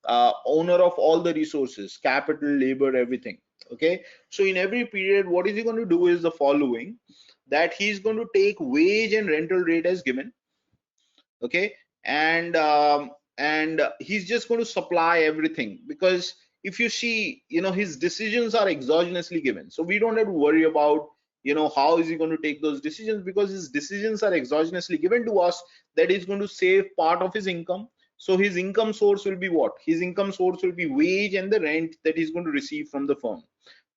owner of all the resources, capital, labor, everything. Okay, so in every period, what is he going to do is the following: that he's going to take wage and rental rate as given. Okay, and he's just going to supply everything, because if you see, his decisions are exogenously given, so we don't have to worry about how is he going to take those decisions, because his decisions are exogenously given to us, that he's going to save part of his income. So his income source will be what? His income source will be wage and the rent that he's going to receive from the firm.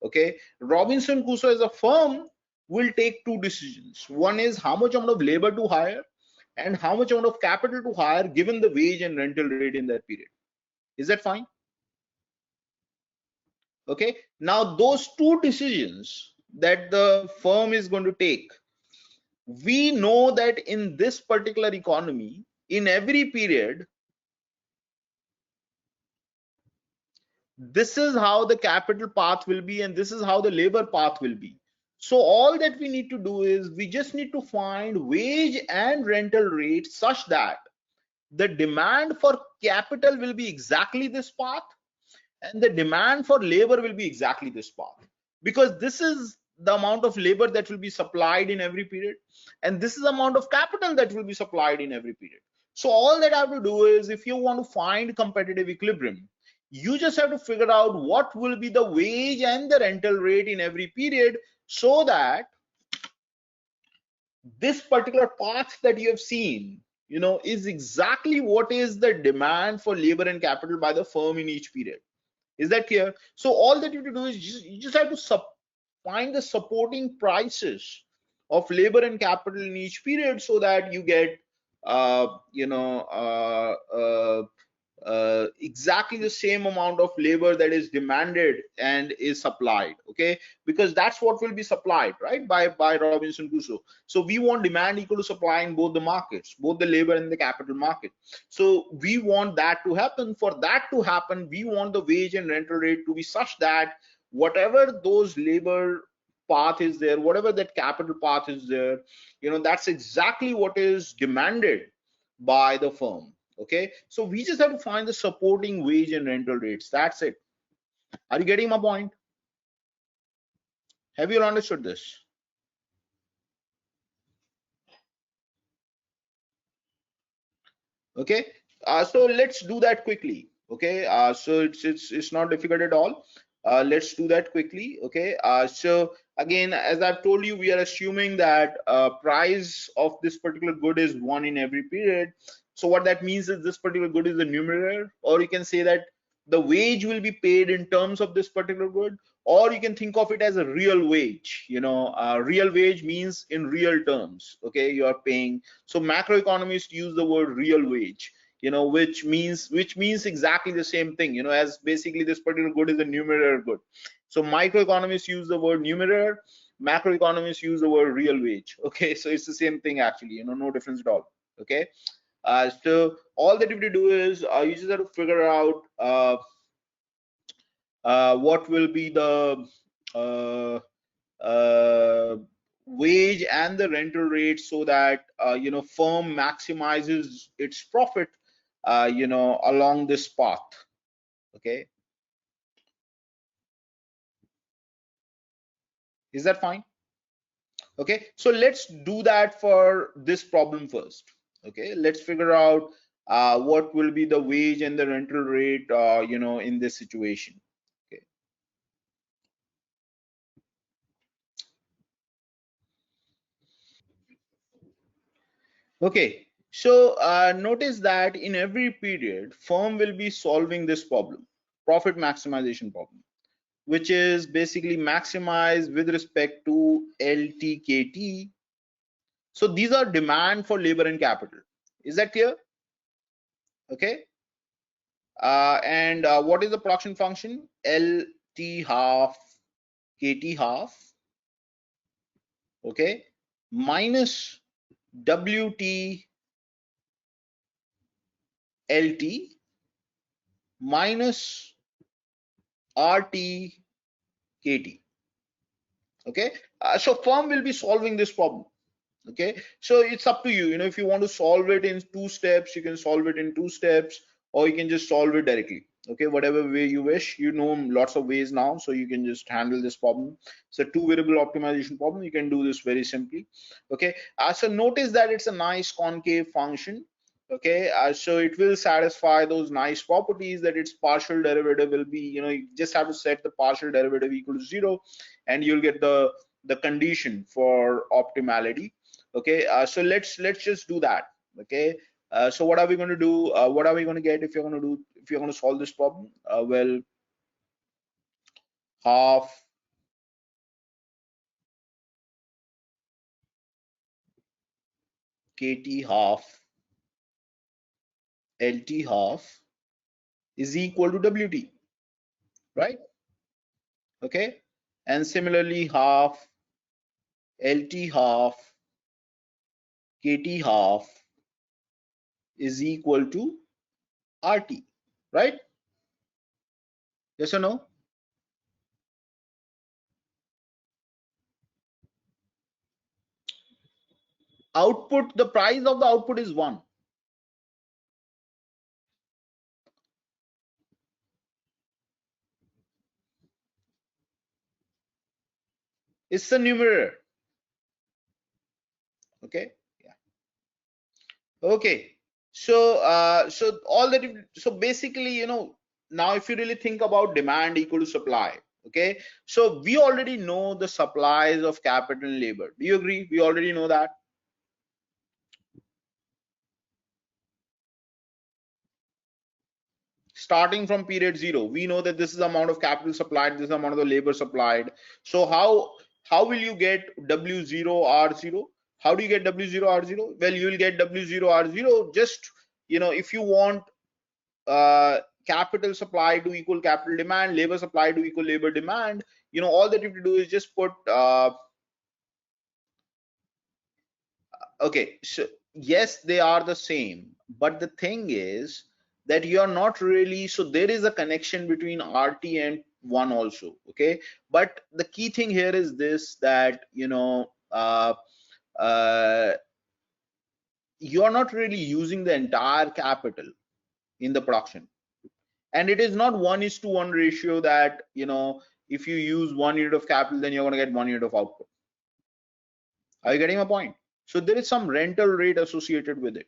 Okay, Robinson Crusoe as a firm will take two decisions: one is how much amount of labor to hire, and how much amount of capital to hire given the wage and rental rate in that period. Is that fine? Okay, now those two decisions that the firm is going to take, we know that in this particular economy, in every period, this is how the capital path will be and this is how the labor path will be. So all that we need to do is we just need to find wage and rental rate such that the demand for capital will be exactly this path, and the demand for labor will be exactly this path, because this is the amount of labor that will be supplied in every period, and this is the amount of capital that will be supplied in every period. So all that I have to do is, if you want to find competitive equilibrium, you just have to figure out what will be the wage and the rental rate in every period, so that this particular path that you have seen is exactly what is the demand for labor and capital by the firm in each period. Is that clear? So all that you have to do is you just have to find the supporting prices of labor and capital in each period, so that you get uh, you know uh, uh, exactly the same amount of labor that is demanded and is supplied. Okay, because that's what will be supplied, right, by Robinson Crusoe. So we want demand equal to supply in both the markets, both the labor and the capital market. So we want that to happen. For that to happen, we want the wage and rental rate to be such that whatever those labor path is there, whatever that capital path is there, that's exactly what is demanded by the firm. Okay, so we just have to find the supporting wage and rental rates. That's it. Are you getting my point? Have you understood this? Okay, so let's do that quickly. Okay, so it's not difficult at all. Let's do that quickly. Okay, so again, as I've told you, we are assuming that price of this particular good is one in every period. So what that means is this particular good is the numerator, or you can say that the wage will be paid in terms of this particular good, or you can think of it as a real wage. Real wage means in real terms. Okay, you are paying. So macroeconomists use the word real wage, which means exactly the same thing, as basically this particular good is a numerator good. So microeconomists use the word numerator, macroeconomists use the word real wage. Okay, so it's the same thing actually, no difference at all. Okay, so all that you have to do is you just have to figure out what will be the uh, uh, wage and the rental rate, so that firm maximizes its profit along this path. Okay, is that fine? Okay, so let's do that for this problem first. Okay, let's figure out what will be the wage and the rental rate in this situation. Okay, okay, so notice that in every period firm will be solving this problem, profit maximization problem, which is basically maximized with respect to LTKT. So these are demand for labor and capital. Is that clear? Okay, and what is the production function? LT half KT half, okay, minus WT LT minus RT KT. Okay, so firm will be solving this problem. Okay, so it's up to you. If you want to solve it in 2 steps, you can solve it in 2 steps, or you can just solve it directly. Okay, whatever way you wish. Lots of ways now, so you can just handle this problem. It's a 2 variable optimization problem. You can do this very simply. Okay, so notice that it's a nice concave function. Okay, so it will satisfy those nice properties that its partial derivative will be, you just have to set the partial derivative equal to 0, and you'll get the condition for optimality. Okay, so let's just do that. Okay, so what are we going to do? What are we going to get if you're going to solve this problem? Well, half KT half LT half is equal to WT, right? Okay, and similarly half LT half KT half is equal to RT, right? Yes or no? Output, the price of the output is 1. It's the numerator. Okay, yeah. Okay, so so all that so basically, now if you really think about demand equal to supply. Okay, so we already know the supplies of capital and labor. Do you agree? We already know that. Starting from period 0, we know that this is the amount of capital supplied, this is the amount of the labor supplied. So how will you get W0 R0? How do you get W0 R0? Well, you will get W0 R0 just, if you want capital supply to equal capital demand, labor supply to equal labor demand, all that you have to do is just put okay, so yes, they are the same, but the thing is that you are not really, so there is a connection between RT and 1 also. Okay, but the key thing here is this, that uh, you are not really using the entire capital in the production, and it is not 1:1 ratio that if you use 1 unit of capital, then you're going to get 1 unit of output. Are you getting my point? So there is some rental rate associated with it.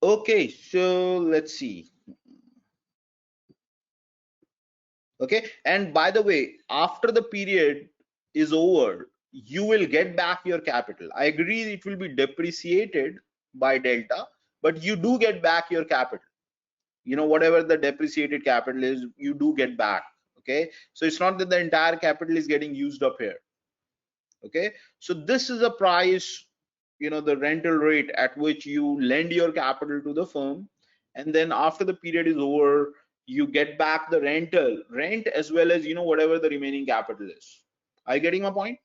Okay, so let's see. Okay, and by the way, after the period is over, you will get back your capital. I agree it will be depreciated by delta, but you do get back your capital. Whatever the depreciated capital is, you do get back. Okay, so it's not that the entire capital is getting used up here. Okay, so this is a price, the rental rate at which you lend your capital to the firm, and then after the period is over, you get back the rent as well as, you know, whatever the remaining capital is. Are you getting my point?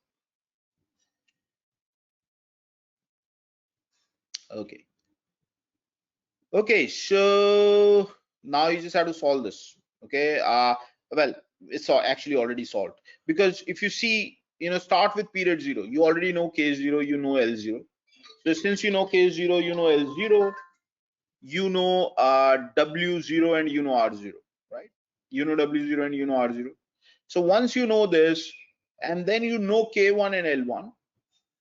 Okay. Okay, so now you just have to solve this. Okay. Well, it's actually already solved, because if you see, you know, start with period 0, you already know K0, you know L0. So since you know K0, you know L0, you know W0 and you know R0, right? You know W0 and you know R0. So once you know this, and then you know K1 and L1,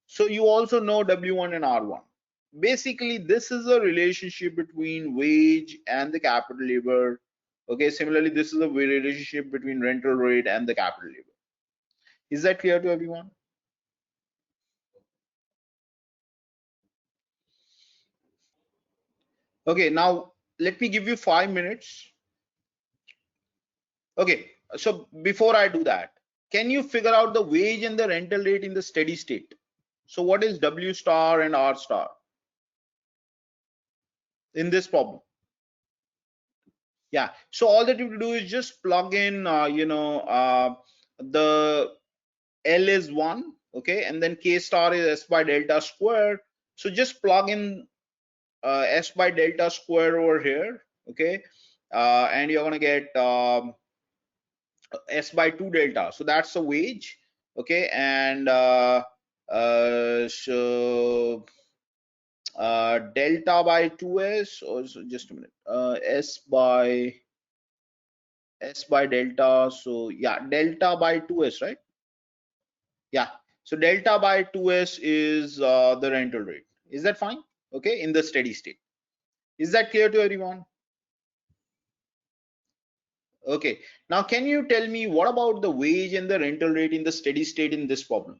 so you also know W1 and R1. Basically, this is a relationship between wage and the capital labor. Okay, similarly, this is a relationship between rental rate and the capital labor. Is that clear to everyone? Okay, now let me give you 5 minutes. Okay, so before I do that, can you figure out the wage and the rental rate in the steady state? So what is W star and R star in this problem? Yeah, so all that you have to do is just plug in, the L is 1, okay, and then K star is S by delta square. So just plug in S by delta square over here, okay, and you're gonna get S by 2 delta. So that's the wage, okay, and so delta by 2S, or so just a minute, S by delta. So yeah, delta by 2S, right? Yeah. So delta by 2S is the rental rate. Is that fine? Okay, in the steady state. Is that clear to everyone? Okay. Now, can you tell me what about the wage and the rental rate in the steady state in this problem?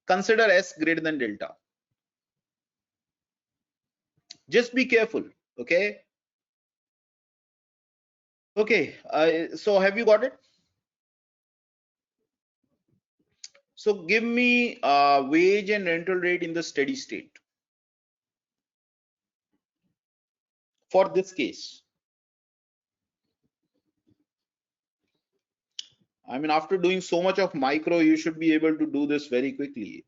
Consider S greater than delta. Just be careful. Okay. Okay. So have you got it? So give me wage and rental rate in the steady state for this case. I mean, after doing so much of micro, you should be able to do this very quickly.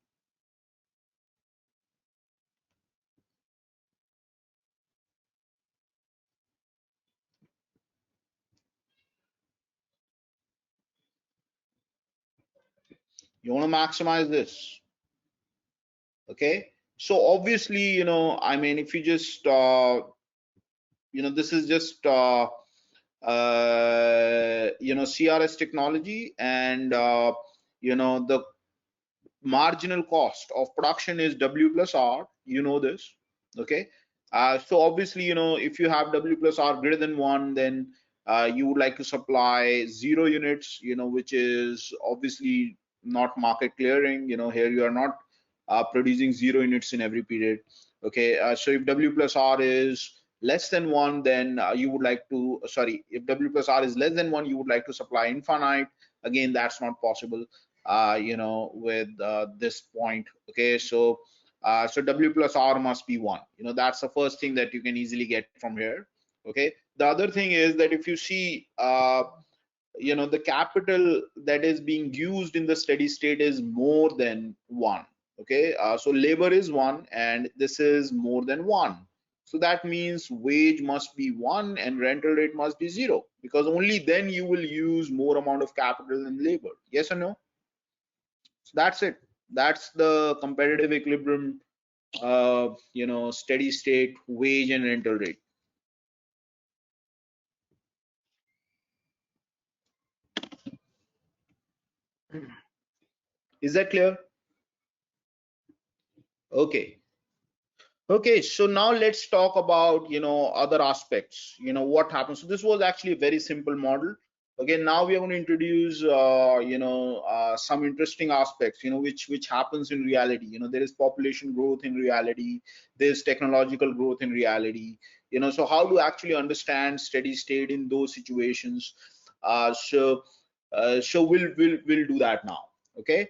You want to maximize this. Okay. So obviously, you know, I mean, if you just, this is just, CRS technology, and, the marginal cost of production is W plus R, you know this. Okay. So obviously, you know, if you have W plus R greater than 1, then you would like to supply 0 units, you know, which is obviously not market clearing. You know, here you are not producing 0 units in every period. Okay. So if W plus R is less than 1, then you would like to, sorry, if W plus R is less than 1, you would like to supply infinite. Again, that's not possible, with this point. Okay. So W plus R must be 1. You know, that's the first thing that you can easily get from here. Okay. The other thing is that if you see, the capital that is being used in the steady state is more than 1. Okay. So labor is 1 and this is more than 1. So that means wage must be 1 and rental rate must be 0, because only then you will use more amount of capital and labor. Yes or no? So that's it. That's the competitive equilibrium, steady state wage and rental rate. Is that clear? Okay. Okay, so now let's talk about, other aspects, what happens. So this was actually a very simple model. Okay, now we are going to introduce, some interesting aspects, which happens in reality. There is population growth in reality, there's technological growth in reality. So how to actually understand steady state in those situations. So we'll do that now. Okay.